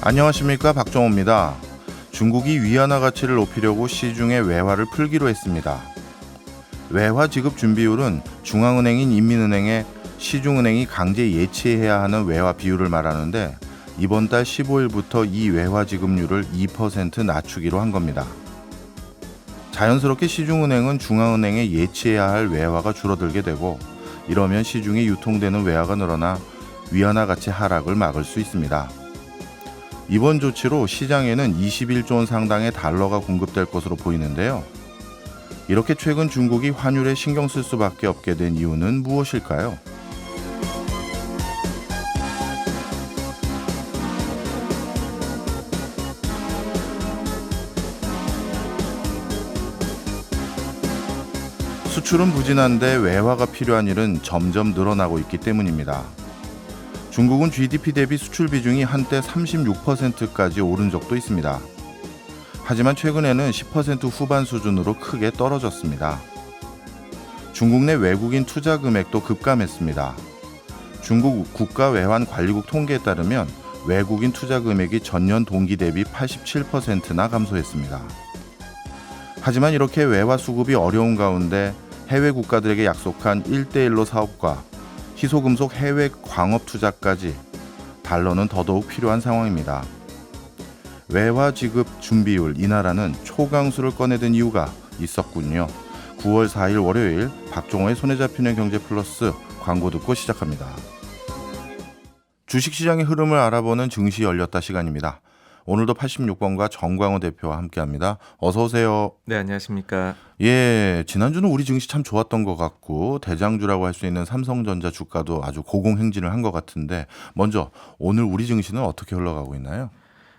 안녕하십니까, 박정호입니다. 중국이 위안화 가치를 높이려고 시중에 외화를 풀기로 했습니다. 외화 지급 준비율은 중앙은행인 인민은행에 시중은행이 강제 예치해야 하는 외화 비율을 말하는데, 이번 달 15일부터 이 외화 지급률을 2% 낮추기로 한 겁니다. 자연스럽게 시중은행은 중앙은행에 예치해야 할 외화가 줄어들게 되고, 이러면 시중에 유통되는 외화가 늘어나 위안화 가치 하락을 막을 수 있습니다. 이번 조치로 시장에는 21조 원 상당의 달러가 공급될 것으로 보이는데요. 이렇게 최근 중국이 환율에 신경 쓸 수밖에 없게 된 이유는 무엇일까요? 수출은 부진한데 외화가 필요한 일은 점점 늘어나고 있기 때문입니다. 중국은 GDP 대비 수출 비중이 한때 36%까지 오른 적도 있습니다. 하지만 최근에는 10% 후반 수준으로 크게 떨어졌습니다. 중국 내 외국인 투자 금액도 급감했습니다. 중국 국가외환관리국 통계에 따르면 외국인 투자 금액이 전년 동기 대비 87%나 감소했습니다. 하지만 이렇게 외화 수급이 어려운 가운데 해외 국가들에게 약속한 1대1로 사업과 희소금속 해외 광업 투자까지 달러는 더더욱 필요한 상황입니다. 외화 지급 준비율 인하라는 초강수를 꺼내든 이유가 있었군요. 9월 4일 월요일 박종호의 손에 잡히는 경제 플러스 광고 듣고 시작합니다. 주식시장의 흐름을 알아보는 증시 열렸다 시간입니다. 오늘도 86번가 정광호 대표와 함께합니다. 어서 오세요. 네, 안녕하십니까. 예, 지난주는 우리 증시 참 좋았던 것 같고 대장주라고 할 수 있는 삼성전자 주가도 아주 고공행진을 한 것 같은데, 먼저 오늘 우리 증시는 어떻게 흘러가고 있나요?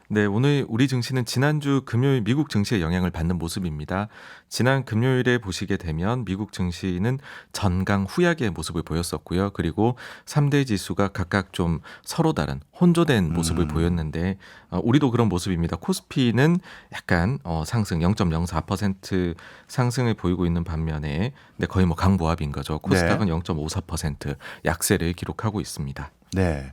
네, 오늘 우리 증시는 지난주 금요일 미국 증시의 영향을 받는 모습입니다. 지난 금요일에 보시게 되면 미국 증시는 전강 후약의 모습을 보였었고요. 그리고 3대 지수가 각각 좀 서로 다른 혼조된 모습을 보였는데, 우리도 그런 모습입니다. 코스피는 약간 상승 0.04% 상승을 보이고 있는 반면에 거의 뭐 강보합인 거죠. 코스닥은 0.54% 약세를 기록하고 있습니다. 네.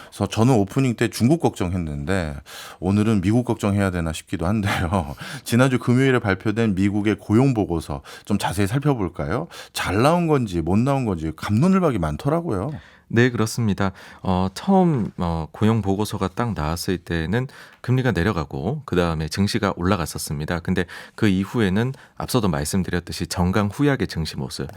그래서 저는 오프닝 때 중국 걱정했는데 오늘은 미국 걱정해야 되나 싶기도 한데요. 지난주 금요일에 발표된 미국의 고용 보고서 좀 자세히 살펴볼까요? 잘 나온 건지 못 나온 건지 갑론을박이 많더라고요. 네, 그렇습니다. 처음 고용 보고서가 딱 나왔을 때는 금리가 내려가고 그다음에 증시가 올라갔었습니다. 근데 그 이후에는 앞서도 말씀드렸듯이 정강 후약의 증시 모습,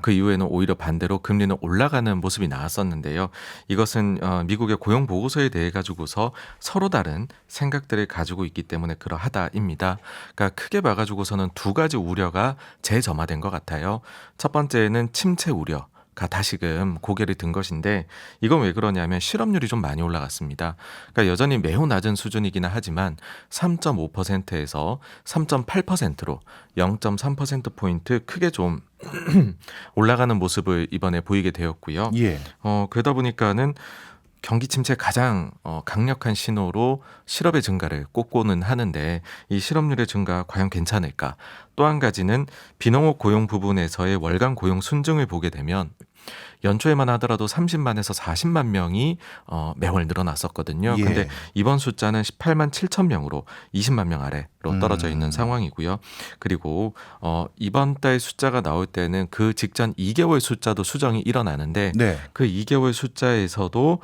그 이후에는 오히려 반대로 금리는 올라가는 모습이 나왔었는데요. 이것은 미국의 고용 보고서에 대해 가지고서 서로 다른 생각들을 가지고 있기 때문에 그러하다입니다. 그러니까 크게 봐가지고서는 두 가지 우려가 재점화된 것 같아요. 첫 번째는 침체 우려. 가 다시금 고개를 든 것인데, 이건 왜 그러냐면 실업률이 좀 많이 올라갔습니다. 그러니까 여전히 매우 낮은 수준이기는 하지만 3.5%에서 3.8%로 0.3%포인트 크게 좀 올라가는 모습을 이번에 보이게 되었고요. 예. 그러다 보니까는 경기 침체 가장 강력한 신호로 실업의 증가를 꼽고는 하는데, 이 실업률의 증가 과연 괜찮을까? 또 한 가지는 비농업 고용 부분에서의 월간 고용 순증을 보게 되면 연초에만 하더라도 30만에서 40만 명이 매월 늘어났었거든요. 예. 근데 이번 숫자는 18만 7천 명으로 20만 명 아래로 떨어져 있는 상황이고요. 그리고 이번 달 숫자가 나올 때는 그 직전 2개월 숫자도 수정이 일어나는데, 네. 그 2개월 숫자에서도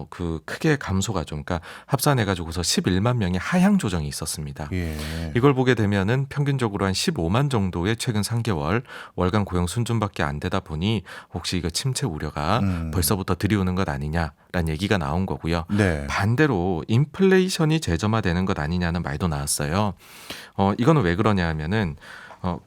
그 크게 감소가 좀, 그러니까 합산해가지고서 11만 명의 하향 조정이 있었습니다. 예. 이걸 보게 되면은 평균적으로 한 15만 정도의 최근 3개월 월간 고용 순증밖에 안 되다 보니 혹시 이거 침체 우려가 벌써부터 들이오는 것 아니냐라는 얘기가 나온 거고요. 네. 반대로 인플레이션이 재점화되는 것 아니냐는 말도 나왔어요. 이거는 왜 그러냐 하면은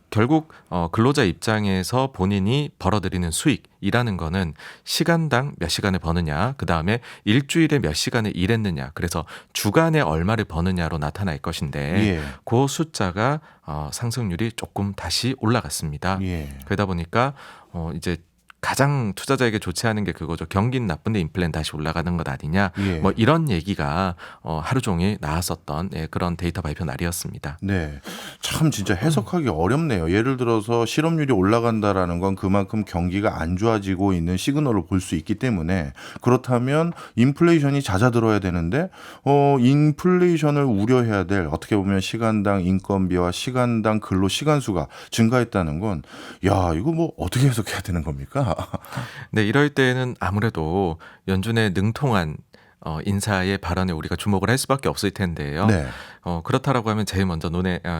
결국 근로자 입장에서 본인이 벌어들이는 수익이라는 거는 시간당 몇 시간을 버느냐, 그 다음에 일주일에 몇 시간을 일했느냐, 그래서 주간에 얼마를 버느냐로 나타날 것인데, 예. 그 숫자가 상승률이 조금 다시 올라갔습니다. 예. 그러다 보니까 이제 가장 투자자에게 좋지 않은 게 그거죠. 경기는 나쁜데 인플레는 다시 올라가는 것 아니냐. 예. 뭐 이런 얘기가 하루 종일 나왔었던 그런 데이터 발표 날이었습니다. 네. 참 진짜 해석하기 어렵네요. 예를 들어서 실업률이 올라간다라는 건 그만큼 경기가 안 좋아지고 있는 시그널을 볼 수 있기 때문에 그렇다면 인플레이션이 잦아들어야 되는데 인플레이션을 우려해야 될 어떻게 보면 시간당 인건비와 시간당 근로 시간 수가 증가했다는 건 야, 이거 뭐 어떻게 해석해야 되는 겁니까? 네, 이럴 때는 아무래도 연준의 능통한 인사의 발언에 우리가 주목을 할 수밖에 없을 텐데요. 네. 그렇다라고 하면 제일 먼저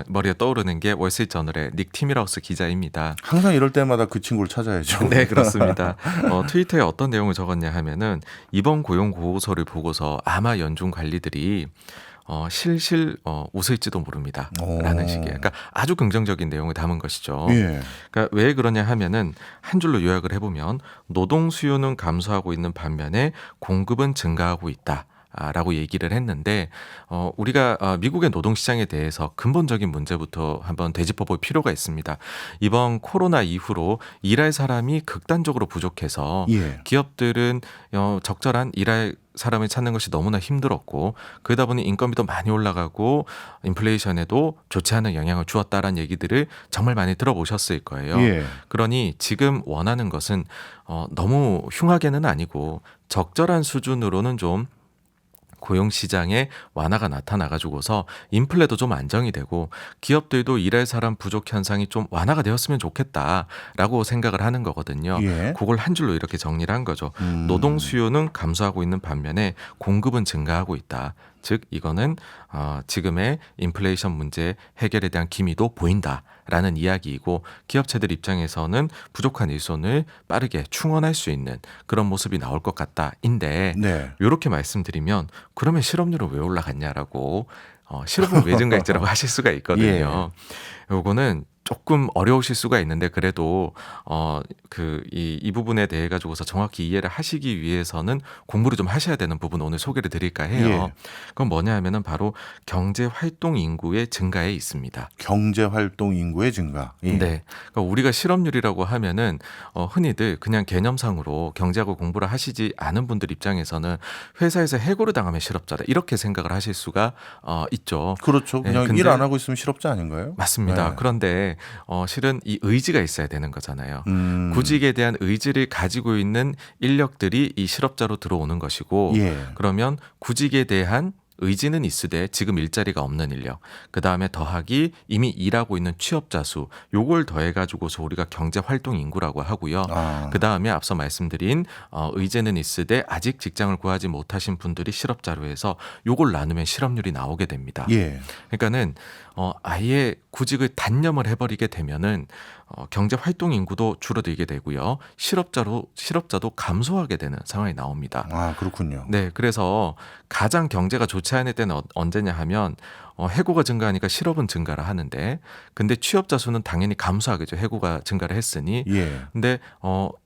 머리에 떠오르는 게 월스트리트저널의 닉 티미라우스 기자입니다. 항상 이럴 때마다 그 친구를 찾아야죠. 네, 그렇습니다. 트위터에 어떤 내용을 적었냐 하면은 이번 고용 보고서를 보고서 아마 연준 관리들이 실실 웃을지도 모릅니다. 라는 식의 그러니까 아주 긍정적인 내용을 담은 것이죠. 예. 그러니까 왜 그러냐 하면은 한 줄로 요약을 해보면 노동 수요는 감소하고 있는 반면에 공급은 증가하고 있다. 라고 얘기를 했는데 우리가 미국의 노동시장에 대해서 근본적인 문제부터 한번 되짚어 볼 필요가 있습니다. 이번 코로나 이후로 일할 사람이 극단적으로 부족해서 예. 기업들은 적절한 일할 사람을 찾는 것이 너무나 힘들었고 그러다 보니 인건비도 많이 올라가고 인플레이션에도 좋지 않은 영향을 주었다라는 얘기들을 정말 많이 들어보셨을 거예요. 예. 그러니 지금 원하는 것은 너무 흉하게는 아니고 적절한 수준으로는 좀 고용 시장에 완화가 나타나가지고서 인플레도 좀 안정이 되고 기업들도 일할 사람 부족 현상이 좀 완화가 되었으면 좋겠다라고 생각을 하는 거거든요. 예. 그걸 한 줄로 이렇게 정리를 한 거죠. 노동 수요는 감소하고 있는 반면에 공급은 증가하고 있다. 즉 이거는 지금의 인플레이션 문제 해결에 대한 기미도 보인다라는 이야기이고 기업체들 입장에서는 부족한 일손을 빠르게 충원할 수 있는 그런 모습이 나올 것 같다인데 네. 이렇게 말씀드리면 그러면 실업률은 왜 올라갔냐라고 실업은 왜 증가했지라고 하실 수가 있거든요. 요거는 조금 어려우실 수가 있는데 그래도 이 부분에 대해 가지고서 정확히 이해를 하시기 위해서는 공부를 좀 하셔야 되는 부분 오늘 소개를 드릴까 해요. 그건 뭐냐 하면은 바로 경제 활동 인구의 증가에 있습니다. 경제 활동 인구의 증가. 예. 네. 그러니까 우리가 실업률이라고 하면은 흔히들 그냥 개념상으로 경제학을 공부를 하시지 않은 분들 입장에서는 회사에서 해고를 당하면 실업자다 이렇게 생각을 하실 수가 있죠. 그렇죠. 그냥 근데 일 안 하고 있으면 실업자 아닌가요? 맞습니다. 네. 그런데 실은 이 의지가 있어야 되는 거잖아요. 음. 구직에 대한 의지를 가지고 있는 인력들이 이 실업자로 들어오는 것이고 예. 그러면 구직에 대한 의지는 있으되 지금 일자리가 없는 인력 그 다음에 더하기 이미 일하고 있는 취업자 수 요걸 더해가지고서 우리가 경제활동 인구라고 하고요. 그 다음에 앞서 말씀드린 의제는 있으되 아직 직장을 구하지 못하신 분들이 실업자로 해서 요걸 나누면 실업률이 나오게 됩니다. 예. 그러니까는 아예 구직을 단념을 해버리게 되면은 경제 활동 인구도 줄어들게 되고요. 실업자도 감소하게 되는 상황이 나옵니다. 아, 그렇군요. 네, 그래서 가장 경제가 좋지 않을 때는 언제냐 하면 해고가 증가하니까 실업은 증가를 하는데 근데 취업자 수는 당연히 감소하겠죠. 해고가 증가를 했으니. 예. 근데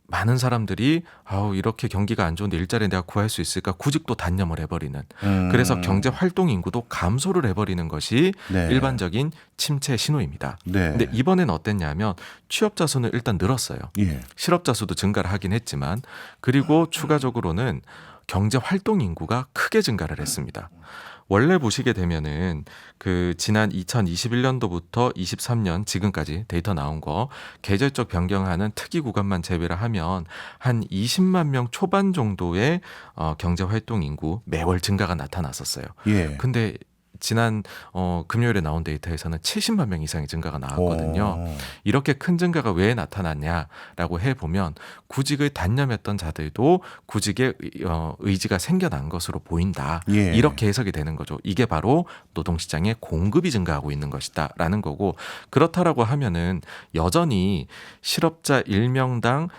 많은 사람들이 이렇게 경기가 안 좋은데 일자리 내가 구할 수 있을까 구직도 단념을 해버리는 그래서 경제 활동 인구도 감소를 해버리는 것이 네. 일반적인 침체 신호입니다. 네. 근데 이번엔 어땠냐면 취업자 수는 일단 늘었어요. 예. 실업자 수도 증가를 하긴 했지만 그리고 추가적으로는 경제 활동 인구가 크게 증가를 했습니다. 원래 보시게 되면은 그 지난 2021년도부터 23년 지금까지 데이터 나온 거 계절적 변경하는 특이 구간만 제외를 하면 한 20만 명 초반 정도의 경제 활동 인구 매월 증가가 나타났었어요. 예. 근데 지난 금요일에 나온 데이터에서는 70만 명 이상의 증가가 나왔거든요. 이렇게 큰 증가가 왜 나타났냐라고 해보면 구직을 단념했던 자들도 구직에 의지가 생겨난 것으로 보인다. 예. 이렇게 해석이 되는 거죠. 이게 바로 노동시장의 공급이 증가하고 있는 것이다라는 거고 그렇다라고 하면은 여전히 실업자 1명당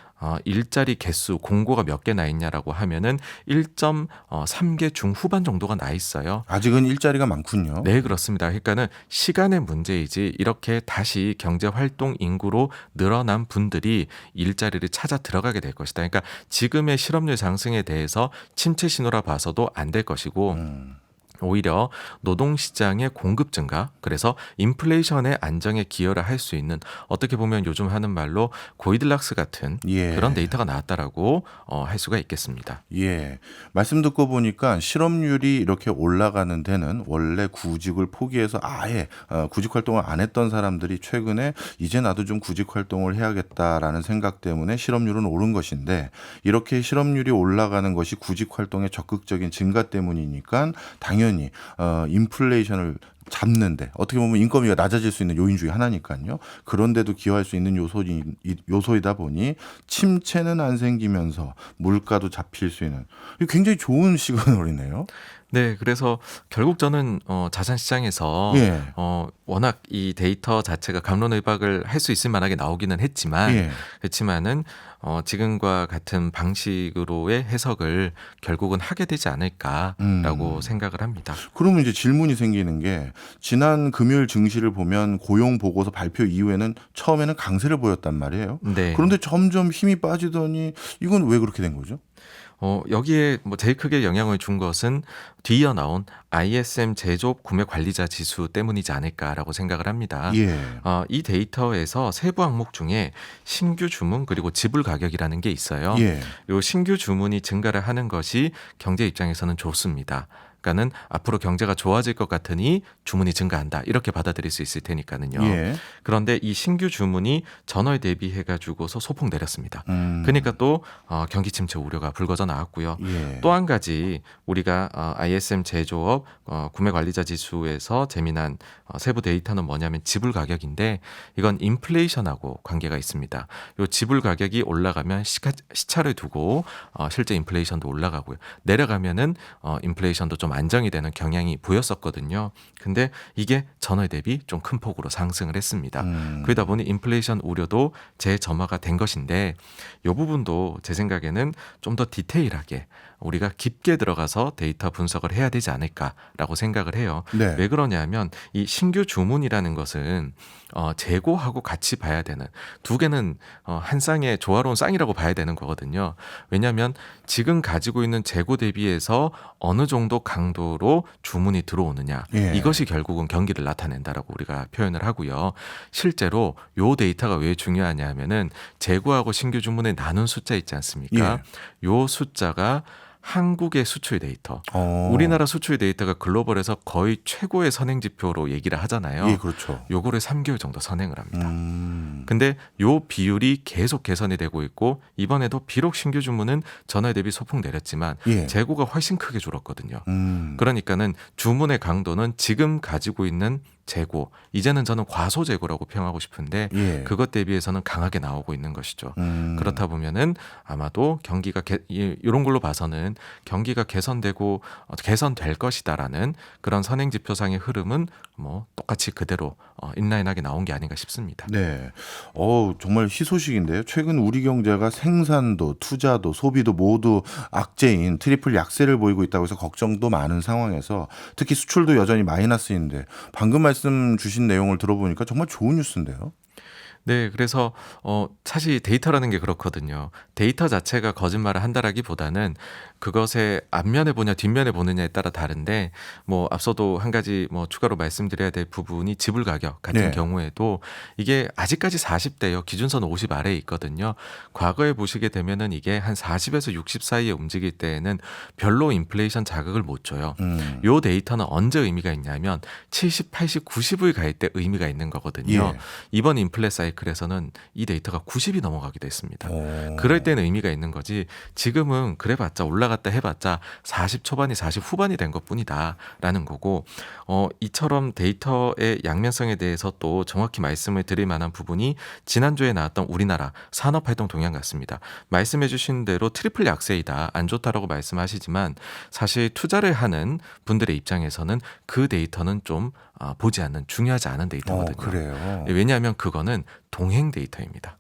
일자리 개수 공고가 몇 개 나 있냐라고 하면은 1.3개 중후반 정도가 나 있어요. 아직은 일자리가 많군요. 네, 그렇습니다. 그러니까는 시간의 문제이지 이렇게 다시 경제 활동 인구로 늘어난 분들이 일자리를 찾아 들어가게 될 것이다. 그러니까 지금의 실업률 상승에 대해서 침체 신호라 봐서도 안 될 것이고 오히려 노동시장의 공급 증가, 그래서 인플레이션의 안정에 기여를 할 수 있는, 어떻게 보면 요즘 하는 말로 고이들락스 같은 예. 그런 데이터가 나왔다라고 할 수가 있겠습니다. 예. 말씀 듣고 보니까 실업률이 이렇게 올라가는 데는 원래 구직을 포기해서 아예 구직 활동을 안 했던 사람들이 최근에 이제 나도 좀 구직 활동을 해야겠다라는 생각 때문에 실업률은 오른 것인데, 이렇게 실업률이 올라가는 것이 구직 활동의 적극적인 증가 때문이니까 당연히 인플레이션을 잡는데, 어떻게 보면 인건비가 낮아질 수 있는 요인 중에 하나니까요. 그런데도 기여할 수 있는 요소이다 보니 침체는 안 생기면서 물가도 잡힐 수 있는, 이거 굉장히 좋은 시그널이네요. 네, 그래서 결국 저는 자산 시장에서 예. 워낙 이 데이터 자체가 감론을박을 할 수 있을 만하게 나오기는 예. 했지만은 지금과 같은 방식으로의 해석을 결국은 하게 되지 않을까라고 생각을 합니다. 그러면 이제 질문이 생기는 게, 지난 금요일 증시를 보면 고용 보고서 발표 이후에는 처음에는 강세를 보였단 말이에요. 네. 그런데 점점 힘이 빠지더니 이건 왜 그렇게 된 거죠? 여기에 뭐 제일 크게 영향을 준 것은 뒤이어 나온 ISM 제조업 구매 관리자 지수 때문이지 않을까라고 생각을 합니다. 예. 이 데이터에서 세부 항목 중에 신규 주문 그리고 지불 가격이라는 게 있어요. 예. 요 신규 주문이 증가를 하는 것이 경제 입장에서는 좋습니다. 그러니까는 앞으로 경제가 좋아질 것 같으니 주문이 증가한다, 이렇게 받아들일 수 있을 테니까는요. 예. 그런데 이 신규 주문이 전월 대비해 가지고서 소폭 내렸습니다. 음. 그러니까 또 경기 침체 우려가 불거져 나왔고요. 예. 또 한 가지 우리가 ISM 제조업 구매 관리자 지수에서 재미난 세부 데이터는 뭐냐면 지불 가격인데, 이건 인플레이션하고 관계가 있습니다. 요 지불 가격이 올라가면 시차를 두고 실제 인플레이션도 올라가고요. 내려가면은 인플레이션도 좀 안정이 되는 경향이 보였었거든요. 근데 이게 전월 대비 좀 큰 폭으로 상승을 했습니다. 그러다 보니 인플레이션 우려도 재점화가 된 것인데, 이 부분도 제 생각에는 좀 더 디테일하게 우리가 깊게 들어가서 데이터 분석을 해야 되지 않을까라고 생각을 해요. 네. 왜 그러냐면 이 신규 주문이라는 것은 재고하고 같이 봐야 되는, 두 개는 한 쌍의 조화로운 쌍이라고 봐야 되는 거거든요. 왜냐하면 지금 가지고 있는 재고 대비해서 어느 정도 강도로 주문이 들어오느냐, 예. 이것이 결국은 경기를 나타낸다라고 우리가 표현을 하고요. 실제로 요 데이터가 왜 중요하냐 하면은 재고하고 신규 주문을 나눈 숫자 있지 않습니까? 요 숫자가 한국의 수출 데이터, 우리나라 수출 데이터가 글로벌에서 거의 최고의 선행 지표로 얘기를 하잖아요. 예, 그렇죠. 요거를 3개월 정도 선행을 합니다. 근데 요 비율이 계속 개선이 되고 있고, 이번에도 비록 신규 주문은 전월 대비 소폭 내렸지만 예. 재고가 훨씬 크게 줄었거든요. 음. 그러니까는 주문의 강도는 지금 가지고 있는 재고, 이제는 저는 과소 재고라고 표현하고 싶은데 예. 그것 대비해서는 강하게 나오고 있는 것이죠. 음. 그렇다 보면은 아마도 경기가 이런 걸로 봐서는 경기가 개선되고 개선될 것이다라는 그런 선행 지표상의 흐름은 뭐 똑같이 그대로 인라인하게 나온 게 아닌가 싶습니다. 네. 정말 희소식인데요. 최근 우리 경제가 생산도, 투자도, 소비도 모두 악재인 트리플 약세를 보이고 있다고 해서 걱정도 많은 상황에서, 특히 수출도 여전히 마이너스인데, 방금 말씀 주신 내용을 들어보니까 정말 좋은 뉴스인데요. 네, 그래서 사실 데이터라는 게 그렇거든요. 데이터 자체가 거짓말을 한다라기보다는 그것의 앞면에 보냐 뒷면에 보느냐에 따라 다른데, 뭐 앞서도 한 가지 뭐 추가로 말씀드려야 될 부분이 지불 가격 같은 네. 경우에도 이게 아직까지 40대요. 기준선 50 아래에 있거든요. 과거에 보시게 되면은 이게 한 40에서 60 사이에 움직일 때에는 별로 인플레이션 자극을 못 줘요. 요 데이터는 언제 의미가 있냐면 70, 80, 90을 갈 때 의미가 있는 거거든요. 예. 이번 인플레 사이클에서는 이 데이터가 90이 넘어가기도 했습니다. 오. 그럴 때는 의미가 있는 거지, 지금은 그래봤자 올라갔다 해봤자 40 초반이 40 후반이 된 것뿐이다라는 거고, 이처럼 데이터의 양면성에 대해서 또 정확히 말씀을 드릴 만한 부분이 지난주에 나왔던 우리나라 산업활동 동향 같습니다. 말씀해 주신 대로 트리플 약세이다, 안 좋다라고 말씀하시지만 사실 투자를 하는 분들의 입장에서는 그 데이터는 좀 보지 않는, 중요하지 않은 데이터거든요. 그래요. 왜냐하면 그거는 동행 데이터입니다.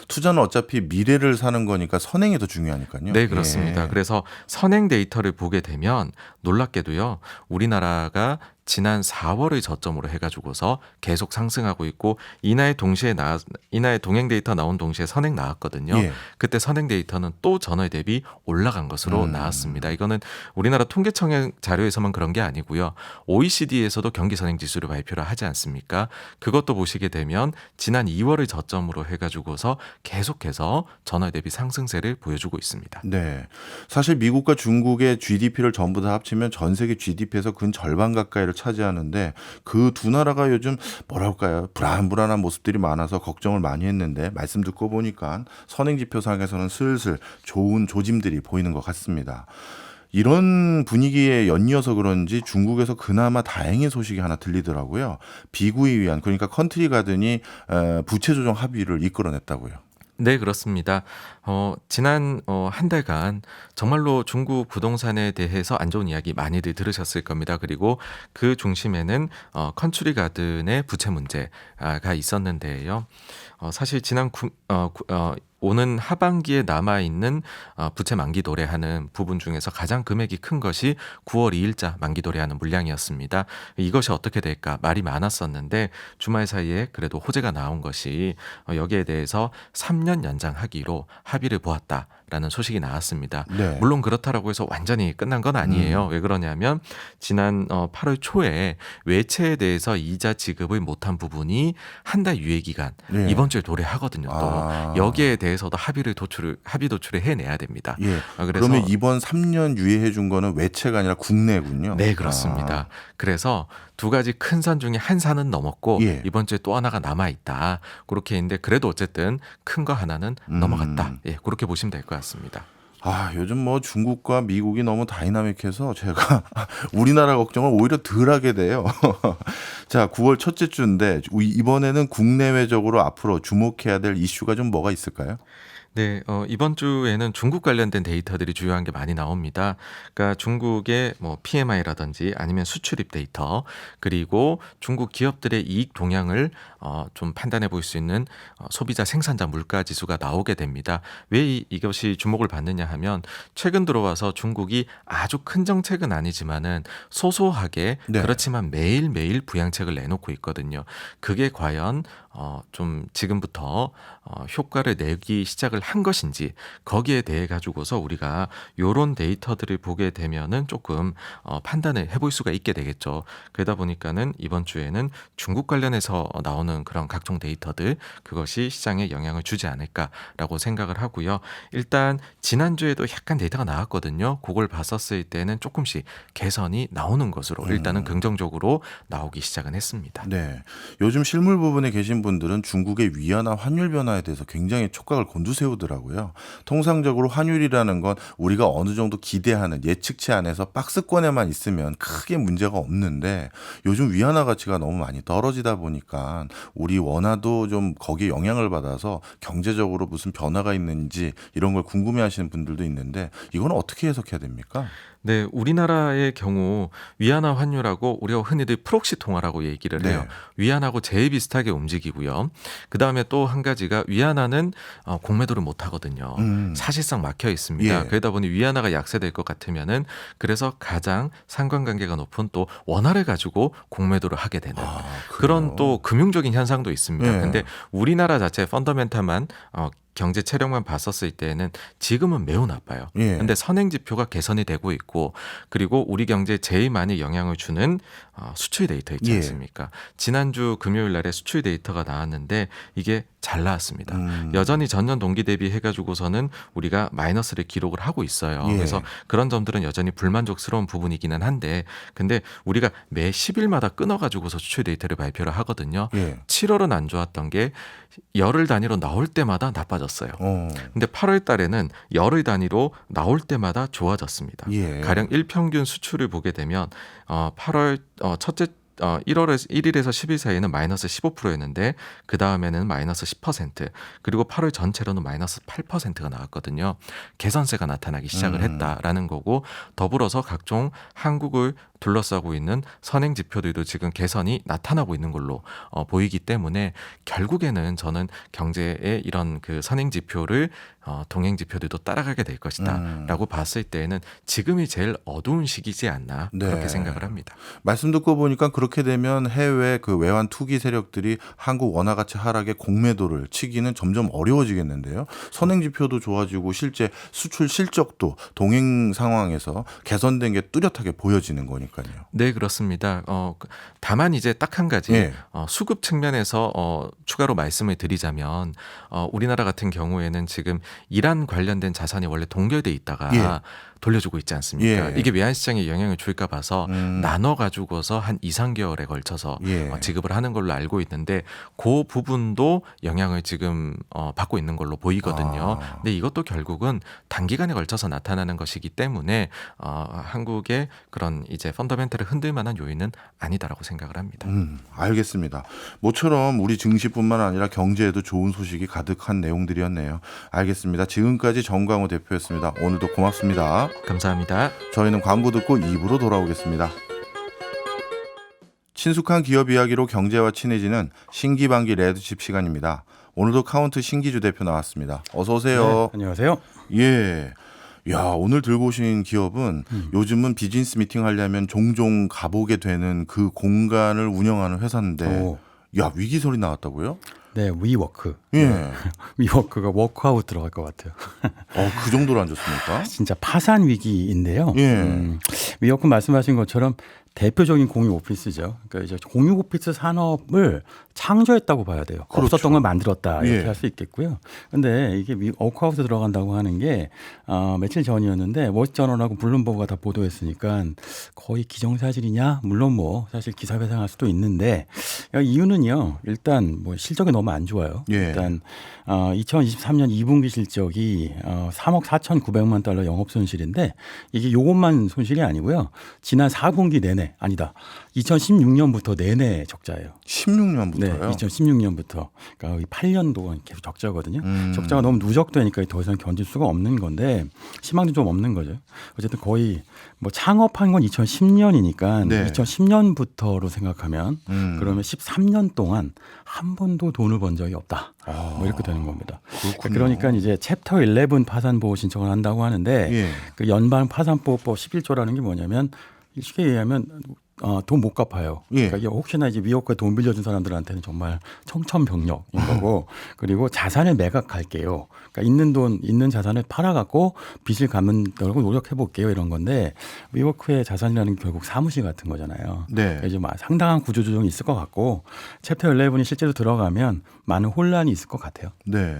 투자는 어차피 미래를 사는 거니까 선행이 더 중요하니까요. 네, 그렇습니다. 예. 그래서 선행 데이터를 보게 되면 놀랍게도요, 우리나라가 지난 4월을 저점으로 해가지고서 계속 상승하고 있고 이날 동행 데이터 나온 동시에 선행 나왔거든요. 예. 그때 선행 데이터는 또 전월 대비 올라간 것으로 나왔습니다. 이거는 우리나라 통계청 자료에서만 그런 게 아니고요. OECD에서도 경기 선행 지수를 발표를 하지 않습니까? 그것도 보시게 되면 지난 2월을 저점으로 해가지고서 계속해서 전월 대비 상승세를 보여주고 있습니다. 네. 사실 미국과 중국의 GDP를 전부 다 합치면 전 세계 GDP에서 근 절반 가까이를 차지하는데 그 두 나라가 요즘 뭐랄까요? 불안불안한 모습들이 많아서 걱정을 많이 했는데 말씀 듣고 보니까 선행지표상에서는 슬슬 좋은 조짐들이 보이는 것 같습니다. 이런 분위기에 연이어서 그런지 중국에서 그나마 다행인 소식이 하나 들리더라고요. 비구이 위안 그러니까 컨트리 가든이 부채 조정 합의를 이끌어냈다고요. 네, 그렇습니다. 지난 한 달간 정말로 중국 부동산에 대해서 안 좋은 이야기 많이들 들으셨을 겁니다. 그리고 그 중심에는 컨트리 가든의 부채 문제가 있었는데요. 사실 오는 하반기에 남아있는 부채 만기 도래하는 부분 중에서 가장 금액이 큰 것이 9월 2일자 만기 도래하는 물량이었습니다. 이것이 어떻게 될까 말이 많았었는데 주말 사이에 그래도 호재가 나온 것이 여기에 대해서 3년 연장하기로 합의를 보았다라는 소식이 나왔습니다. 네. 물론 그렇다라고 해서 완전히 끝난 건 아니에요. 왜 그러냐면 지난 8월 초에 외채에 대해서 이자 지급을 못한 부분이 한 달 유예 기간 네. 이번 주에 도래하거든요. 또 여기에 대해서도 합의 도출을 해내야 됩니다. 예. 그래서 그러면 이번 3년 유예해 준 거는 외채가 아니라 국내군요. 네, 그렇습니다. 그래서 두 가지 큰 산 중에 한 산은 넘었고 예. 이번 주에 또 하나가 남아 있다. 그렇게 했는데 그래도 어쨌든 큰 거 하나는 넘어갔다. 예, 그렇게 보시면 될 것 같습니다. 요즘 뭐 중국과 미국이 너무 다이나믹해서 제가 우리나라 걱정을 오히려 덜 하게 돼요. 자, 9월 첫째 주인데 이번에는 국내외적으로 앞으로 주목해야 될 이슈가 좀 뭐가 있을까요? 네, 이번 주에는 중국 관련된 데이터들이 주요한 게 많이 나옵니다. 그러니까 중국의 뭐 PMI라든지 아니면 수출입 데이터, 그리고 중국 기업들의 이익 동향을 좀 판단해 볼 수 있는 소비자 생산자 물가 지수가 나오게 됩니다. 왜 이것이 주목을 받느냐 하면 최근 들어와서 중국이 아주 큰 정책은 아니지만은 소소하게 네. 그렇지만 매일매일 부양책을 내놓고 있거든요. 그게 과연 좀 지금부터 효과를 내기 시작을 한 것인지 거기에 대해 가지고서 우리가 요런 데이터들을 보게 되면은 조금 판단을 해볼 수가 있게 되겠죠. 그러다 보니까는 이번 주에는 중국 관련해서 나오는 그런 각종 데이터들 그것이 시장에 영향을 주지 않을까라고 생각을 하고요. 일단 지난주에도 약간 데이터가 나왔거든요. 그걸 봤었을 때는 조금씩 개선이 나오는 것으로 일단은 긍정적으로 나오기 시작은 했습니다. 네. 요즘 실물 부분에 계신 분들은 중국의 위안화 환율 변화에 대해서 굉장히 촉각을 곤두세우더라고요. 통상적으로 환율이라는 건 우리가 어느 정도 기대하는 예측치 안에서 박스권에만 있으면 크게 문제가 없는데 요즘 위안화 가치가 너무 많이 떨어지다 보니까 우리 원화도 좀 거기에 영향을 받아서 경제적으로 무슨 변화가 있는지 이런 걸 궁금해하시는 분들도 있는데 이건 어떻게 해석해야 됩니까? 네, 우리나라의 경우 위안화 환율하고 우리가 흔히들 프록시 통화라고 얘기를 해요. 네. 위안화하고 제일 비슷하게 움직이고요. 그 다음에 또 한 가지가 위안화는 공매도를 못 하거든요. 사실상 막혀 있습니다. 예. 그러다 보니 위안화가 약세될 것 같으면은 그래서 가장 상관관계가 높은 또 원화를 가지고 공매도를 하게 되는 그런 또 금융적인 현상도 있습니다. 예. 근데 우리나라 자체의 펀더멘탈만 경제 체력만 봤었을 때는 지금은 매우 나빠요. 예. 근데 선행 지표가 개선이 되고 있고 그리고 우리 경제에 제일 많이 영향을 주는 수출 데이터 있지 예. 않습니까? 지난주 금요일 날에 수출 데이터가 나왔는데 이게 잘 나왔습니다. 여전히 전년 동기 대비 해가지고서는 우리가 마이너스를 기록을 하고 있어요. 예. 그래서 그런 점들은 여전히 불만족스러운 부분이기는 한데 근데 우리가 매 10일마다 끊어가지고서 수출 데이터를 발표를 하거든요. 예. 7월은 안 좋았던 게 열흘 단위로 나올 때마다 나빠졌어요. 근데 8월 달에는 열흘 단위로 나올 때마다 좋아졌습니다. 예. 가령 일평균 수출을 보게 되면 8월 첫째 1월에서 1일에서 10일 사이에는 마이너스 15%였는데 그 다음에는 마이너스 10% 그리고 8월 전체로는 마이너스 8%가 나왔거든요. 개선세가 나타나기 시작을 했다라는 거고 더불어서 각종 한국을 둘러싸고 있는 선행 지표들도 지금 개선이 나타나고 있는 걸로 보이기 때문에 결국에는 저는 경제의 이런 그 선행 지표를 동행 지표들도 따라가게 될 것이다라고 봤을 때에는 지금이 제일 어두운 시기지 않나 네. 그렇게 생각을 합니다. 말씀 듣고 보니까 그렇게 되면 해외 그 외환 투기 세력들이 한국 원화 가치 하락의 공매도를 치기는 점점 어려워지겠는데요. 선행 지표도 좋아지고 실제 수출 실적도 동행 상황에서 개선된 게 뚜렷하게 보여지는 거니까요. 네, 그렇습니다. 다만 이제 딱 한 가지 예. 수급 측면에서 추가로 말씀을 드리자면 우리나라 같은 경우에는 지금 이란 관련된 자산이 원래 동결돼 있다가 예. 돌려주고 있지 않습니까? 예. 이게 외환시장에 영향을 줄까 봐서 음. 나눠 가지고서 한 2, 3개월에 걸쳐서 예. 지급을 하는 걸로 알고 있는데 그 부분도 영향을 지금 받고 있는 걸로 보이거든요. 아. 근데 이것도 결국은 단기간에 걸쳐서 나타나는 것이기 때문에 한국의 그런 이제 펀더멘털을 흔들 만한 요인은 아니다라고 생각을 합니다. 알겠습니다. 모처럼 우리 증시뿐만 아니라 경제에도 좋은 소식이 가득한 내용들이었네요. 알겠습니다. 지금까지 정광호 대표였습니다. 오늘도 고맙습니다. 감사합니다. 저희는 광고 듣고 2부로 돌아오겠습니다. 친숙한 기업 이야기로 경제와 친해지는 신기반기 레드칩 시간입니다. 오늘도 카운트 신기주 대표 나왔습니다. 어서 오세요. 네, 안녕하세요. 예. 야, 오늘 들고 오신 기업은 요즘은 비즈니스 미팅 하려면 종종 가보게 되는 그 공간을 운영하는 회사인데 오. 야, 위기 소리 나왔다고요? 네, 위워크. 예. 위워크가 워크아웃 들어갈 것 같아요. 그 정도로 안 좋습니까? 진짜 파산 위기인데요. 예. 위워크 말씀하신 것처럼 대표적인 공유 오피스죠. 그러니까 이제 공유 오피스 산업을 창조했다고 봐야 돼요. 그렇죠. 없었던 걸 만들었다 이렇게 예. 할 수 있겠고요. 근데 이게 워크아웃에 들어간다고 하는 게 며칠 전이었는데 워스트저널하고 블룸버그가 다 보도했으니까 거의 기정사실이냐? 물론 뭐 사실 기사 배상할 수도 있는데 이유는요. 일단 뭐 실적이 너무 안 좋아요. 예. 일단 2023년 2분기 실적이 3억 4,900만 달러 영업 손실인데 이게 요것만 손실이 아니고요. 지난 4분기 내내 아니다. 2016년부터 내내 적자예요. 16년부터요? 네, 2016년부터. 그러니까 8년 동안 계속 적자거든요. 음. 적자가 너무 누적되니까 더 이상 견딜 수가 없는 건데 희망도 좀 없는 거죠. 어쨌든 거의 뭐 창업한 건 2010년이니까 네. 2010년부터로 생각하면 그러면 그러면 13년 동안 한 번도 돈을 번 적이 없다. 뭐 이렇게 되는 겁니다. 그렇군요. 그러니까 이제 챕터 11 파산 보호 신청을 한다고 하는데 예. 그 연방 파산보호법 11조라는 게 뭐냐면 쉽게 얘기하면 돈 못 갚아요. 예. 그러니까 혹시나 이제 위협과 돈 빌려준 사람들한테는 정말 청천벽력인 거고 그리고 자산을 매각할게요. 그러니까 있는 돈, 있는 자산을 팔아갖고 빚을 갚는다고 노력해볼게요 이런 건데 위워크의 자산이라는 게 결국 사무실 같은 거잖아요. 네. 그러니까 이제 상당한 구조조정이 있을 것 같고 챕터 11이 실제로 들어가면 많은 혼란이 있을 것 같아요. 네.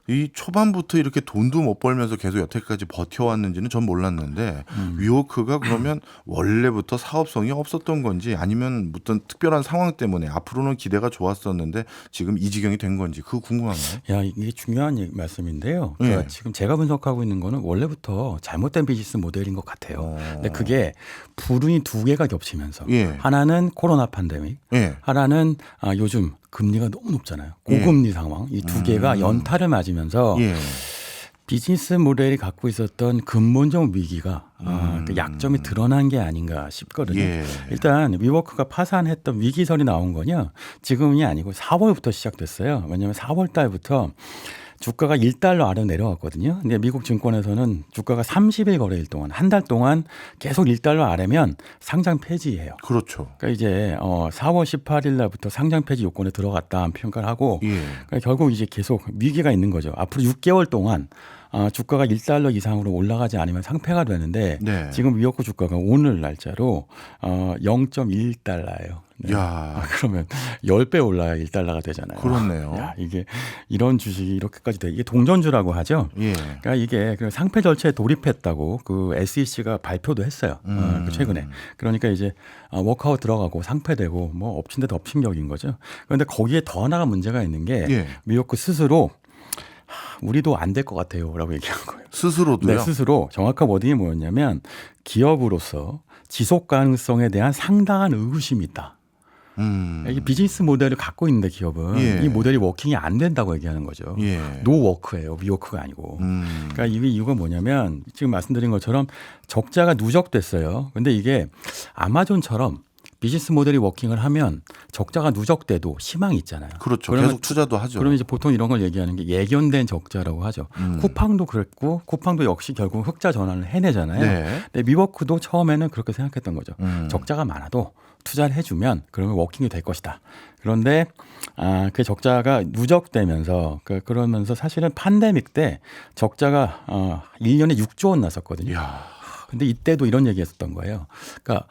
이 초반부터 이렇게 돈도 못 벌면서 계속 여태까지 버텨왔는지는 전 몰랐는데 위워크가 그러면 원래부터 사업성이 없었던 건지 아니면 어떤 특별한 상황 때문에 앞으로는 기대가 좋았었는데 지금 이 지경이 된 건지 그거 궁금하네요. 야, 이게 중요한 말씀인데요. 그러니까 예. 지금 제가 분석하고 있는 거는 원래부터 잘못된 비즈니스 모델인 것 같아요. 근데 그게 불운이 두 개가 겹치면서 예. 하나는 코로나 팬데믹, 예. 하나는 요즘 금리가 너무 높잖아요. 고금리 상황. 이 두 개가 연타를 맞으면서 예. 비즈니스 모델이 갖고 있었던 근본적 위기가 그 약점이 드러난 게 아닌가 싶거든요. 예. 일단 위워크가 파산했던 위기설이 나온 거냐 지금이 아니고 4월부터 시작됐어요. 왜냐하면 4월 달부터 주가가 1달러 아래로 내려왔거든요. 근데 미국 증권에서는 주가가 30일 거래일 동안 한 달 동안 계속 1달러 아래면 상장 폐지예요. 그렇죠. 그러니까 이제 4월 18일 날부터 상장 폐지 요건에 들어갔다 평가를 하고 예. 그러니까 결국 이제 계속 위기가 있는 거죠. 앞으로 6개월 동안 주가가 1달러 이상으로 올라가지 않으면 상폐가 되는데 네. 지금 위워크 주가가 오늘 날짜로 0.1달러예요. 네. 야. 그러면 10배 올라야 1달러가 되잖아요. 그렇네요. 야, 이게 이런 주식이 이렇게까지 돼. 이게 동전주라고 하죠. 예. 그러니까 이게 그 상폐 절차에 돌입했다고 그 SEC가 발표도 했어요. 그 최근에. 그러니까 이제 워크아웃 들어가고 상폐되고 뭐 엎친 데 덮친 격인 거죠. 그런데 거기에 더 하나가 문제가 있는 게 예. 위워크 스스로 우리도 안 될 것 같아요라고 얘기한 거예요. 스스로도요? 네, 스스로 정확한 워딩이 뭐였냐면 기업으로서 지속 가능성에 대한 상당한 의구심이 있다. 이게 비즈니스 모델을 갖고 있는데 기업은 예. 이 모델이 워킹이 안 된다고 얘기하는 거죠. 예. 노워크예요. 위워크가 아니고. 그러니까 이 이유가 뭐냐면 지금 말씀드린 것처럼 적자가 누적됐어요. 근데 이게 아마존처럼 비즈니스 모델이 워킹을 하면 적자가 누적돼도 희망이 있잖아요. 그렇죠. 그러면 계속 투자도 하죠. 그러면 이제 보통 이런 걸 얘기하는 게 예견된 적자라고 하죠. 쿠팡도 그랬고 쿠팡도 역시 결국 흑자 전환을 해내잖아요. 네. 근데 미워크도 처음에는 그렇게 생각했던 거죠. 적자가 많아도 투자를 해주면 그러면 워킹이 될 것이다. 그런데 그 적자가 누적되면서 그러면서 사실은 팬데믹 때 적자가 1년에 6조 원 났었거든요. 이야. 근데 이때도 이런 얘기했었던 거예요. 그러니까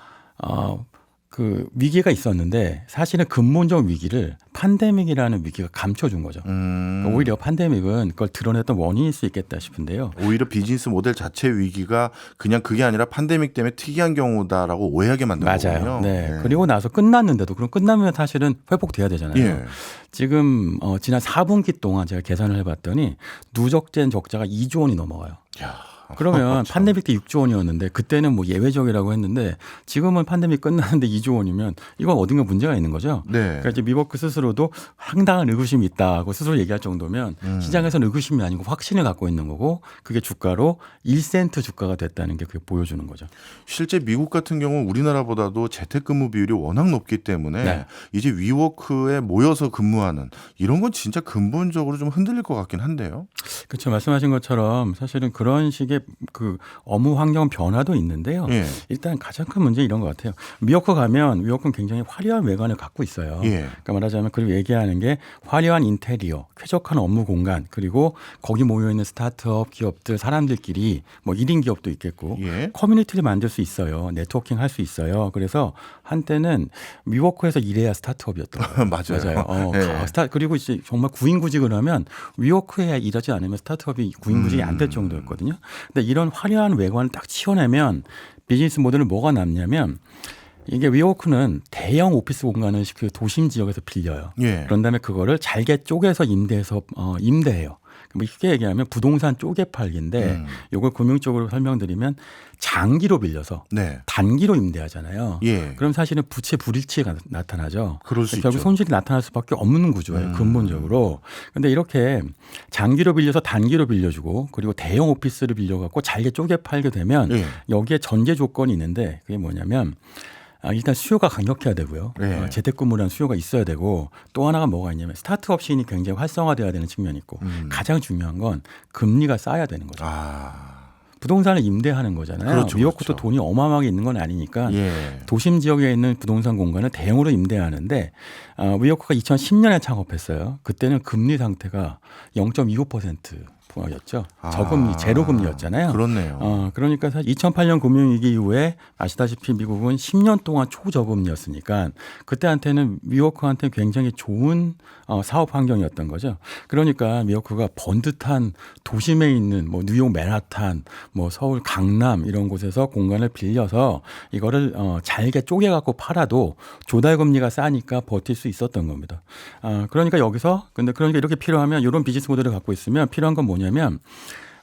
그 위기가 있었는데 사실은 근본적 위기를 팬데믹이라는 위기가 감춰준 거죠. 그러니까 오히려 팬데믹은 그걸 드러냈던 원인일 수 있겠다 싶은데요. 오히려 비즈니스 모델 자체 위기가 그냥 그게 아니라 팬데믹 때문에 특이한 경우다라고 오해하게 만든 맞아요. 거군요. 네. 그리고 나서 끝났는데도 그럼 끝나면 사실은 회복돼야 되잖아요. 예. 지금 지난 4분기 동안 제가 계산을 해봤더니 누적된 적자가 2조 원이 넘어가요. 야. 그러면 팬데믹 때 6조 원이었는데 그때는 뭐 예외적이라고 했는데 지금은 팬데믹 끝났는데 2조 원이면 이건 어딘가 문제가 있는 거죠. 네. 그러니까 이제 미버크 스스로도 상당한 의구심이 있다고 스스로 얘기할 정도면 시장에서는 의구심이 아니고 확신을 갖고 있는 거고 그게 주가로 1센트 주가가 됐다는 게 그게 보여주는 거죠. 실제 미국 같은 경우 우리나라보다도 재택근무 비율이 워낙 높기 때문에 네. 이제 위워크에 모여서 근무하는 이런 건 진짜 근본적으로 좀 흔들릴 것 같긴 한데요. 그렇죠. 말씀하신 것처럼 사실은 그런 식의 그 업무 환경 변화도 있는데요. 예. 일단 가장 큰 문제 이런 것 같아요. 미워크 가면 미워크는 굉장히 화려한 외관을 갖고 있어요. 예. 그러니까 말하자면 그리고 얘기하는 게 화려한 인테리어, 쾌적한 업무 공간, 그리고 거기 모여 있는 스타트업 기업들 사람들끼리 뭐 1인 기업도 있겠고 예. 커뮤니티를 만들 수 있어요. 네트워킹 할 수 있어요. 그래서 한때는 미워크에서 일해야 스타트업이었던 거예요. 맞아요. 예. 그리고 이제 정말 구인구직을 하면 위워크에 일하지 않으면 스타트업이 구인구직이 안 될 정도였거든요. 근데 이런 화려한 외관을 딱 치워내면 비즈니스 모델은 뭐가 남냐면 이게 위워크는 대형 오피스 공간을 그 도심 지역에서 빌려요. 예. 그런 다음에 그거를 잘게 쪼개서 임대해요. 뭐 쉽게 얘기하면 부동산 쪼개 팔기인데 이걸 금융 쪽으로 설명드리면 장기로 빌려서 네. 단기로 임대하잖아요. 예. 그럼 사실은 부채 불일치가 나타나죠. 그럴 수 결국 있죠. 손실이 나타날 수밖에 없는 구조예요. 근본적으로. 근데 이렇게 장기로 빌려서 단기로 빌려주고 그리고 대형 오피스를 빌려갖고 잘게 쪼개 팔게 되면 예. 여기에 전제 조건이 있는데 그게 뭐냐면 일단 수요가 강력해야 되고요. 네. 재택근무라는 수요가 있어야 되고 또 하나가 뭐가 있냐면 스타트업 씬이 굉장히 활성화돼야 되는 측면이 있고 가장 중요한 건 금리가 싸야 되는 거죠. 부동산을 임대하는 거잖아요. 그렇죠, 미워크도 그렇죠. 돈이 어마어마하게 있는 건 아니니까 예. 도심 지역에 있는 부동산 공간을 대형으로 임대하는데 위워크가 2010년에 창업했어요. 그때는 금리 상태가 0.25%였죠. 저금리, 제로금리였잖아요. 그렇네요. 그러니까 사실 2008년 금융위기 이후에 아시다시피 미국은 10년 동안 초저금리였으니까 그때한테는 미워크한테 굉장히 좋은 사업 환경이었던 거죠. 그러니까 미워크가 번듯한 도심에 있는 뭐 뉴욕 맨하탄, 뭐 서울 강남 이런 곳에서 공간을 빌려서 이거를 잘게 쪼개갖고 팔아도 조달금리가 싸니까 버틸 수 있었던 겁니다. 그러니까 그러니까 이렇게 필요하면 이런 비즈니스 모델을 갖고 있으면 필요한 건 뭐냐면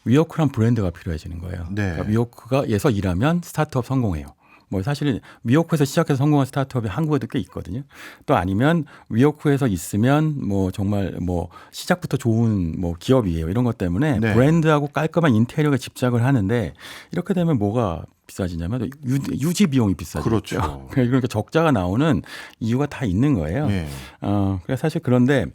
위워크란 브랜드가 필요해지는 거예요. 네. 그러니까 위워크가에서 일하면 스타트업 성공해요. 뭐 사실 위워크에서 시작해서 성공한 스타트업이 한국에도 꽤 있거든요. 또 아니면 위워크에서 있으면 뭐 정말 뭐 시작부터 좋은 뭐 기업이에요. 이런 것 때문에 네. 브랜드하고 깔끔한 인테리어에 집착을 하는데 이렇게 되면 뭐가 비싸지냐면 유지 비용이 비싸죠. 그렇죠. 그러니까 적자가 나오는 이유가 다 있는 거예요. 예. 그래서 사실 그런데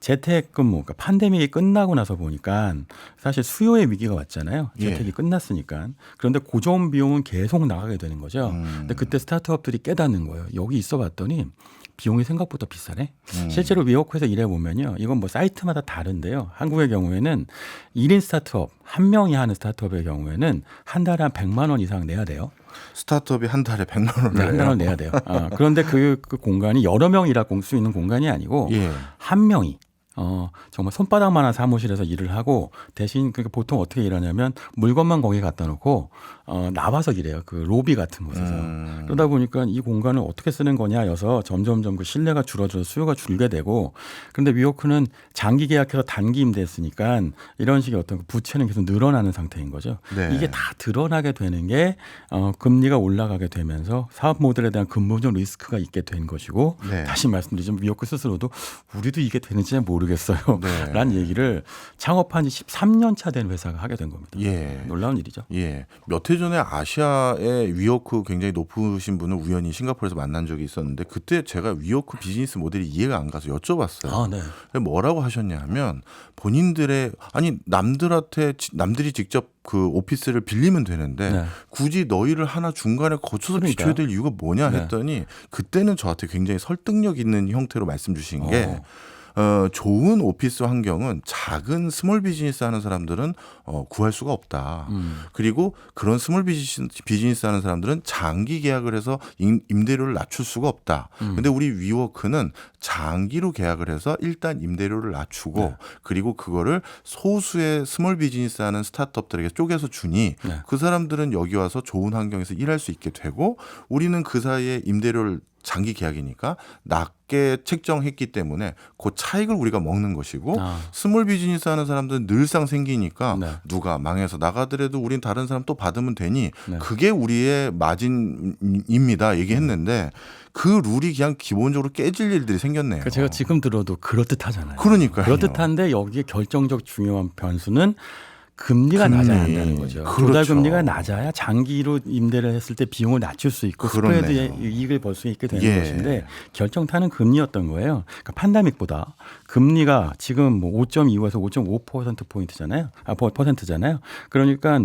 재택근무, 그러니까 팬데믹이 끝나고 나서 보니까 사실 수요의 위기가 왔잖아요. 재택이 예. 끝났으니까. 그런데 고정 비용은 계속 나가게 되는 거죠. 근데 그때 스타트업들이 깨닫는 거예요. 여기 있어 봤더니 비용이 생각보다 비싸네. 실제로 위워크에서 일해보면요. 이건 뭐 사이트마다 다른데요. 한국의 경우에는 1인 스타트업, 한 명이 하는 스타트업의 경우에는 한 달에 한 100만 원 이상 내야 돼요. 스타트업이 한 달에 100만 원을 네, 한 달을 내야 돼요. 그런데 그 공간이 여러 명이 일할 수 있는 공간이 아니고 예. 한 명이 정말 손바닥만한 사무실에서 일을 하고 대신 그러니까 보통 어떻게 일하냐면 물건만 거기 갖다 놓고 나와서 일해요. 그 로비 같은 곳에서. 그러다 보니까 이 공간을 어떻게 쓰는 거냐여서 점점점 그 신뢰가 줄어들어서 수요가 줄게 되고 그런데 위워크는 장기 계약해서 단기 임대했으니까 이런 식의 어떤 부채는 계속 늘어나는 상태인 거죠. 네. 이게 다 드러나게 되는 게 금리가 올라가게 되면서 사업 모델에 대한 근본적 리스크가 있게 된 것이고 네. 다시 말씀드리지만 위워크 스스로도 우리도 이게 되는지 잘 모르겠어요. 모르겠어요. 네. 라는 얘기를 창업한 지 13년 차 된 회사가 하게 된 겁니다. 예. 놀라운 일이죠. 예. 몇 해 전에 아시아의 위워크 굉장히 높으신 분을 우연히 싱가포르에서 만난 적이 있었는데 그때 제가 위워크 비즈니스 모델이 이해가 안 가서 여쭤봤어요. 아, 네. 뭐라고 하셨냐 하면 본인들의 아니 남들이 직접 그 오피스를 빌리면 되는데 네. 굳이 너희를 하나 중간에 거쳐서 그러니까요. 비춰야 될 이유가 뭐냐 네. 했더니 그때는 저한테 굉장히 설득력 있는 형태로 말씀 주신 게 어. 좋은 오피스 환경은 작은 스몰 비즈니스 하는 사람들은 구할 수가 없다. 그리고 그런 스몰 비즈니스 하는 사람들은 장기 계약을 해서 임대료를 낮출 수가 없다. 근데 우리 위워크는 장기로 계약을 해서 일단 임대료를 낮추고 네. 그리고 그거를 소수의 스몰 비즈니스 하는 스타트업들에게 쪼개서 주니 네. 그 사람들은 여기 와서 좋은 환경에서 일할 수 있게 되고 우리는 그 사이에 임대료를 장기 계약이니까 낮게 책정했기 때문에 그 차익을 우리가 먹는 것이고 아. 스몰 비즈니스 하는 사람들은 늘상 생기니까 네. 누가 망해서 나가더라도 우린 다른 사람 또 받으면 되니 네. 그게 우리의 마진입니다 얘기했는데 그 룰이 그냥 기본적으로 깨질 일들이 생겼네요. 그러니까 제가 지금 들어도 그럴듯하잖아요. 그러니까요. 그럴듯한데 여기에 결정적 중요한 변수는 금리가 낮아야 한다는 거죠. 그렇죠. 조달 금리가 낮아야 장기로 임대를 했을 때 비용을 낮출 수 있고 그렇네요. 스프레드의 이익을 벌 수 있게 되는 예. 것인데 결정타는 금리였던 거예요. 그러니까 팬데믹보다 금리가 지금 뭐 5.25에서 5.5%포인트잖아요. 퍼센트잖아요. 그러니까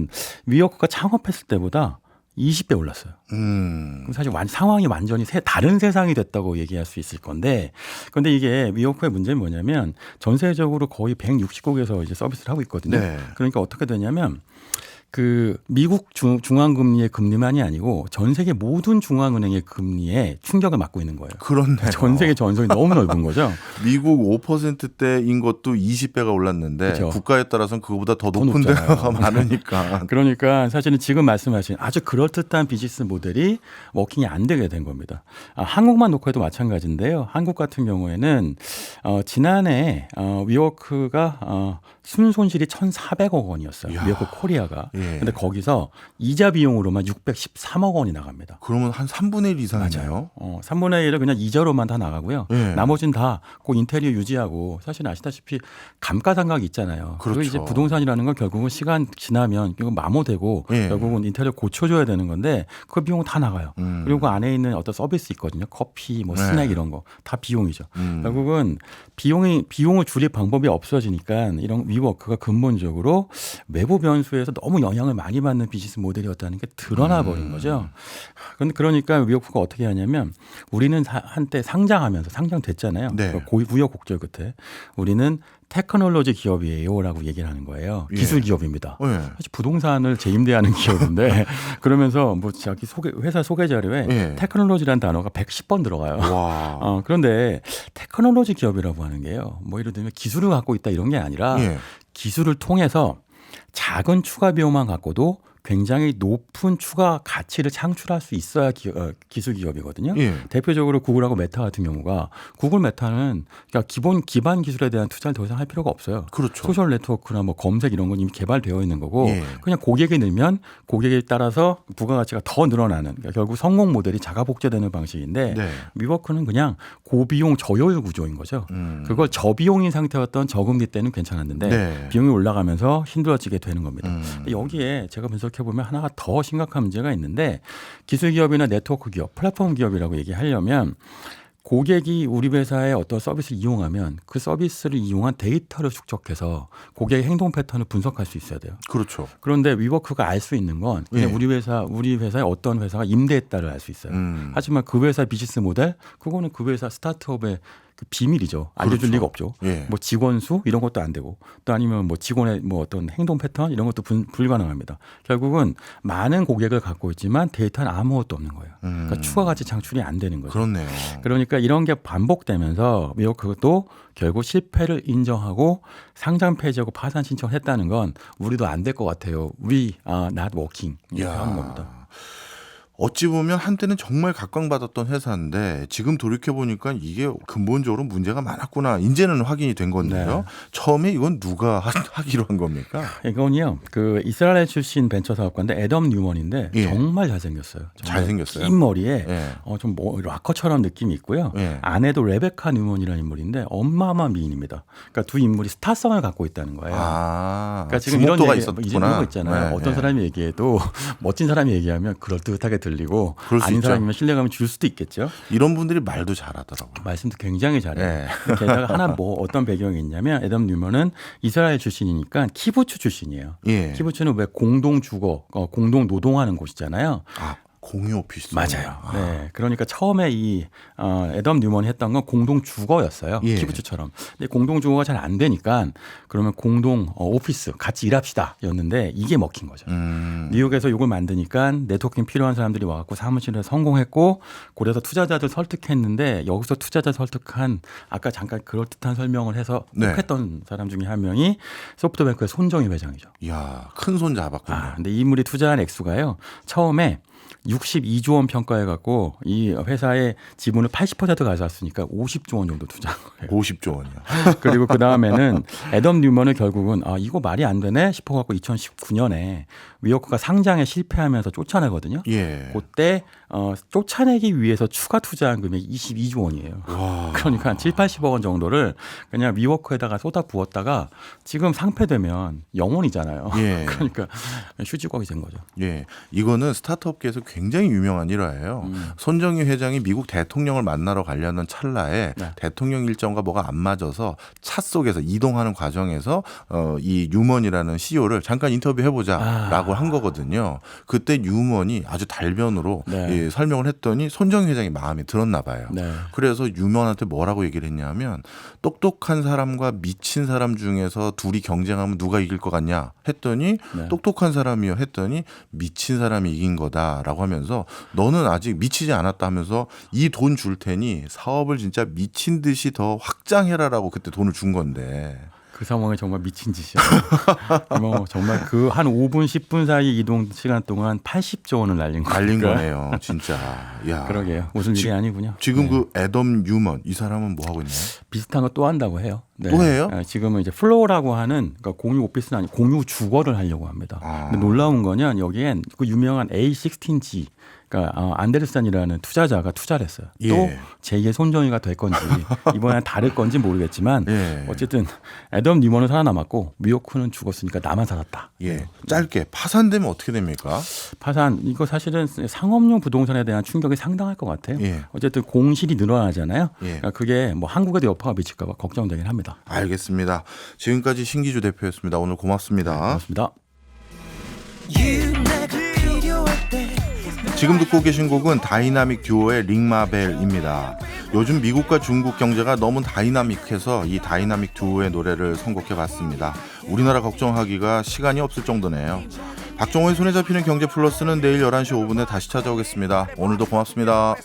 위워크가 창업했을 때보다 20배 올랐어요. 그럼 사실 상황이 완전히 다른 세상이 됐다고 얘기할 수 있을 건데, 그런데 이게 위워크의 문제는 뭐냐면 전 세계적으로 거의 160국에서 이제 서비스를 하고 있거든요. 네. 그러니까 어떻게 되냐면 그 미국 중앙금리의 금리만이 아니고 전 세계 모든 중앙은행의 금리에 충격을 맞고 있는 거예요. 그렇네요. 전 세계 전선이 너무 넓은 거죠. 미국 5%대인 것도 20배가 올랐는데 그렇죠. 국가에 따라서는 그거보다 더 높은 높잖아요. 데가 많으니까. 그러니까 사실은 지금 말씀하신 아주 그럴듯한 비즈니스 모델이 워킹이 안 되게 된 겁니다. 한국만 놓고 해도 마찬가지인데요. 한국 같은 경우에는 지난해 위워크가 순손실이 1,400억 원이었어요. 이야. 위워크 코리아가. 예. 근데 거기서 이자 비용으로만 613억 원이 나갑니다. 그러면 한 3분의 1 이상이네요. 3분의 1을 그냥 이자로만 다 나가고요. 예. 나머지는 다 그 인테리어 유지하고 사실 아시다시피 감가상각이 있잖아요. 그리고 그렇죠. 이제 부동산이라는 건 결국은 시간 지나면 이거 마모되고 예. 결국은 인테리어 고쳐줘야 되는 건데 그 비용은 다 나가요. 음. 그리고 그 안에 있는 어떤 서비스 있거든요. 커피, 뭐 네. 스낵 이런 거 다 비용이죠. 음. 결국은 비용을 줄일 방법이 없어지니까 이런 위워크가 근본적으로 외부 변수에서 너무 영향을 많이 받는 비즈니스 모델이었다는 게 드러나 버린 거죠. 그러니까 위워크가 어떻게 하냐면 우리는 한때 상장됐잖아요. 네. 우여곡절 끝에 우리는 테크놀로지 기업이에요라고 얘기를 하는 거예요. 예. 기술 기업입니다. 예. 사실 부동산을 재임대하는 기업인데 그러면서 뭐 자기 회사 소개 자료에 예. 테크놀로지라는 단어가 110번 들어가요. 와. 그런데 테크놀로지 기업이라고 하는 게요. 뭐 예를 들면 기술을 갖고 있다 이런 게 아니라 예. 기술을 통해서 작은 추가 비용만 갖고도 굉장히 높은 추가 가치를 창출할 수 있어야 기술 기업이거든요. 예. 대표적으로 구글하고 메타 같은 경우가 구글 메타는 그러니까 기반 기술에 대한 투자를 더 이상 할 필요가 없어요. 그렇죠. 소셜 네트워크나 뭐 검색 이런 건 이미 개발되어 있는 거고 예. 그냥 고객이 늘면 고객에 따라서 부가가치가 더 늘어나는 그러니까 결국 성공 모델이 자가복제되는 방식인데 네. 위워크는 그냥 고비용 저효율 구조인 거죠. 그걸 저비용인 상태였던 저금리 때는 괜찮았는데 네. 비용이 올라가면서 힘들어지게 되는 겁니다. 음. 여기에 제가 분석해보면 하나가 더 심각한 문제가 있는데 기술 기업이나 네트워크 기업, 플랫폼 기업이라고 얘기하려면 고객이 우리 회사의 어떤 서비스를 이용하면 그 서비스를 이용한 데이터를 축적해서 고객의 행동 패턴을 분석할 수 있어야 돼요. 그렇죠. 그런데 위워크가 알 수 있는 건 그냥 예. 우리 회사에 어떤 회사가 임대했다를 알 수 있어요. 하지만 그 회사 비즈니스 모델 그거는 그 회사 스타트업의 그 비밀이죠. 알려줄 그렇죠. 리가 없죠. 예. 뭐 직원 수 이런 것도 안 되고 또 아니면 뭐 직원의 뭐 어떤 행동 패턴 이런 것도 불가능합니다. 결국은 많은 고객을 갖고 있지만 데이터는 아무것도 없는 거예요. 그러니까 추가 가치 창출이 안 되는 거죠. 그렇네요. 그러니까 이런 게 반복되면서 위워크도 결국 실패를 인정하고 상장 폐지하고 파산 신청했다는 건 우리도 안 될 것 같아요. We are not working 이렇게 이야. 하는 겁니다. 어찌 보면 한때는 정말 각광받았던 회사인데 지금 돌이켜 보니까 이게 근본적으로 문제가 많았구나. 이제는 확인이 된 건데요. 네. 처음에 이건 누가 하기로 한 겁니까? 이건요, 그 이스라엘 출신 벤처 사업가인데 애덤 뉴먼인데 예. 정말 잘생겼어요. 정말 잘생겼어요? 긴 머리에 예. 좀 락커처럼 느낌이 있고요. 예. 아내도 레베카 뉴먼이라는 인물인데 어마어마한 미인입니다. 그러니까 두 인물이 스타성을 갖고 있다는 거예요. 아, 그러니까 지금 이런 주목도가 얘기, 이런 있었구나. 거 있잖아요. 네, 어떤 네. 사람이 얘기해도 멋진 사람이 얘기하면 그럴듯하게 들리고 그럴 수 아닌 있죠. 사람이면 신뢰감을 줄 수도 있겠죠. 이런 분들이 말도 잘하더라고요. 말씀도 굉장히 잘해요. 네. 게다가 하나 뭐 어떤 배경이 있냐면 애덤 뉴먼은 이스라엘 출신이니까 키부츠 출신이에요. 예. 키부츠는 왜 공동 주거, 공동 노동하는 곳이잖아요. 아, 공유 오피스. 맞아요. 아. 네, 그러니까 처음에 이 애덤 뉴먼이 했던 건 공동 주거였어요. 예. 키부츠처럼. 근데 공동 주거가 잘 안 되니까 그러면 공동 오피스 같이 일합시다였는데 이게 먹힌 거죠. 뉴욕에서 이걸 만드니까 네트워킹 필요한 사람들이 와갖고 사무실에 성공했고 그래서 투자자들 설득했는데 여기서 투자자 설득한 아까 잠깐 그럴듯한 설명을 해서 꼭 네. 했던 사람 중에 한 명이 소프트뱅크의 손정희 회장이죠. 이야, 큰 손 잡았군요. 근데 이 인물이 투자한 액수가요. 처음에 62조 원 평가해갖고 이 회사의 지분을 80% 가져왔으니까 50조 원 정도 투자한 거예요. 50조 원이요. 그리고 그 다음에는 애덤 뉴먼을 결국은 이거 말이 안 되네 싶어갖고 2019년에 위워크가 상장에 실패하면서 쫓아내거든요. 예. 그때 쫓아내기 위해서 추가 투자한 금액이 22조 원이에요. 와. 그러니까 한 7, 80억 원 정도를 그냥 위워크에다가 쏟아 부었다가 지금 상폐되면 영원이잖아요. 예. 그러니까 휴지곡이 된 거죠. 예, 이거는 스타트업계에서 굉장히 유명한 일화예요. 손정희 회장이 미국 대통령을 만나러 가려는 찰나에 네. 대통령 일정과 뭐가 안 맞아서 차 속에서 이동하는 과정에서 이 뉴먼이라는 CEO를 잠깐 인터뷰해보자라고 한 거거든요. 그때 뉴먼이 아주 달변으로 네. 예, 설명을 했더니 손정희 회장이 마음에 들었나 봐요. 네. 그래서 뉴먼한테 뭐라고 얘기를 했냐면 똑똑한 사람과 미친 사람 중에서 둘이 경쟁하면 누가 이길 것 같냐 했더니 네. 똑똑한 사람이요 했더니 미친 사람이 이긴 거다라고 하면서 너는 아직 미치지 않았다 하면서 이 돈 줄 테니 사업을 진짜 미친 듯이 더 확장해라라고 그때 돈을 준 건데 그 상황이 정말 미친 짓이야. 뭐 정말 그 한 5분 10분 사이 이동 시간 동안 80조 원을 날린 거니까. 알린 거네요, 진짜. 야. 그러게요. 웃을 일이 아니군요. 지금 네. 그 애덤 뉴먼 이 사람은 뭐 하고 있나요? 비슷한 거 또 한다고 해요. 네. 또 해요? 지금은 이제 플로어라고 하는 그러니까 공유 오피스는 아니고 공유 주거를 하려고 합니다. 아. 근데 놀라운 거는 여기엔 그 유명한 A16G 그러니까 안데르센이라는 투자자가 투자를 했어요. 예. 또 제2의 손정희가 될 건지 이번엔 다를 건지 모르겠지만 예. 어쨌든 애덤 뉴먼은 살아남았고 미오크는 죽었으니까 나만 살았다. 예, 짧게 파산되면 어떻게 됩니까? 파산 이거 사실은 상업용 부동산에 대한 충격이 상당할 것 같아요. 예. 어쨌든 공실이 늘어나잖아요. 예. 그러니까 그게 뭐 한국에도 여파가 미칠까 봐 걱정되긴 합니다. 알겠습니다. 지금까지 신기주 대표였습니다. 오늘 고맙습니다. 고맙습니다. 지금 듣고 계신 곡은 다이나믹 듀오의 링마벨입니다. 요즘 미국과 중국 경제가 너무 다이나믹해서 이 다이나믹 듀오의 노래를 선곡해봤습니다. 우리나라 걱정하기가 시간이 없을 정도네요. 박정호의 손에 잡히는 경제 플러스는 내일 11시 5분에 다시 찾아오겠습니다. 오늘도 고맙습니다.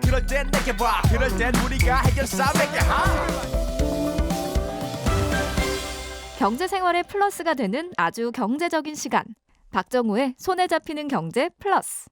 그럴 땐 내게 봐. 그럴 땐 우리가 해결사밖에 경제 생활의 플러스가 되는 아주 경제적인 시간. 박정호의 손에 잡히는 경제 플러스.